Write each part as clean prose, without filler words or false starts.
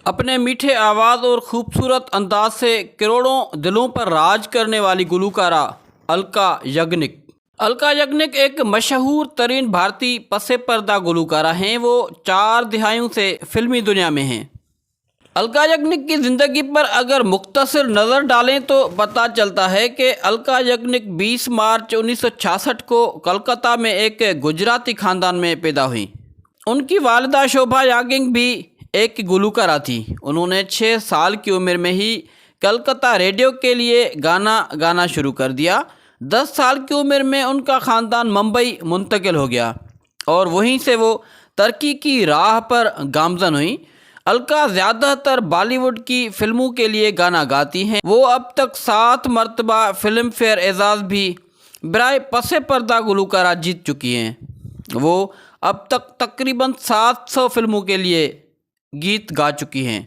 اپنے میٹھے آواز اور خوبصورت انداز سے کروڑوں دلوں پر راج کرنے والی گلوکارہ الکا یگنک۔ الکا یگنک ایک مشہور ترین بھارتی پس پردہ گلوکارہ ہیں۔ وہ 4 دہائیوں سے فلمی دنیا میں ہیں۔ الکا یگنک کی زندگی پر اگر مختصر نظر ڈالیں تو پتہ چلتا ہے کہ الکا یگنک 20 مارچ 1966 کو کلکتہ میں ایک گجراتی خاندان میں پیدا ہوئیں۔ ان کی والدہ شوبھا یگنک بھی ایک گلوکارہ تھی۔ انہوں نے 6 سال کی عمر میں ہی کلکتہ ریڈیو کے لیے گانا گانا شروع کر دیا۔ 10 سال کی عمر میں ان کا خاندان ممبئی منتقل ہو گیا اور وہیں سے وہ ترقی کی راہ پر گامزن ہوئیں۔ الکا زیادہ تر بالی ووڈ کی فلموں کے لیے گانا گاتی ہیں۔ وہ اب تک 7 مرتبہ فلم فیئر اعزاز بھی برائے پس پردہ گلوکارہ جیت چکی ہیں۔ وہ اب تک تقریباً 700 فلموں کے لیے گیت گا چکی ہیں۔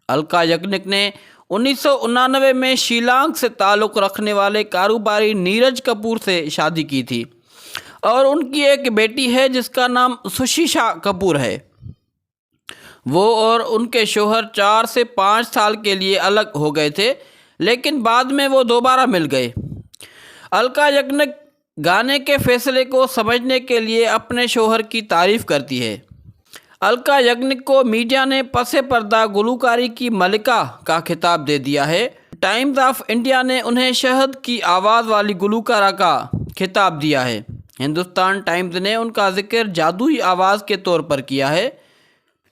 الکا یگنک نے 1999 میں شیلانگ سے تعلق رکھنے والے کاروباری نیرج کپور سے شادی کی تھی اور ان کی ایک بیٹی ہے جس کا نام سشیشا کپور ہے۔ وہ اور ان کے شوہر 4 سے 5 سال کے لیے الگ ہو گئے تھے لیکن بعد میں وہ دوبارہ مل گئے۔ الکا یگنک گانے کے فیصلے کو سمجھنے کے لیے اپنے شوہر کی تعریف کرتی ہے۔ الکا یگنک کو میڈیا نے پس پردہ گلوکاری کی ملکہ کا خطاب دے دیا ہے۔ ٹائمز آف انڈیا نے انہیں شہد کی آواز والی گلوکارہ کا خطاب دیا ہے۔ ہندوستان ٹائمز نے ان کا ذکر جادوئی آواز کے طور پر کیا ہے۔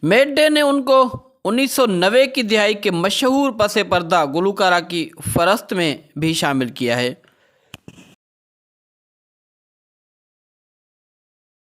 میڈ ڈے نے ان کو 1990 کی دہائی کے مشہور پس پردہ گلوکارہ کی فہرست میں بھی شامل کیا ہے۔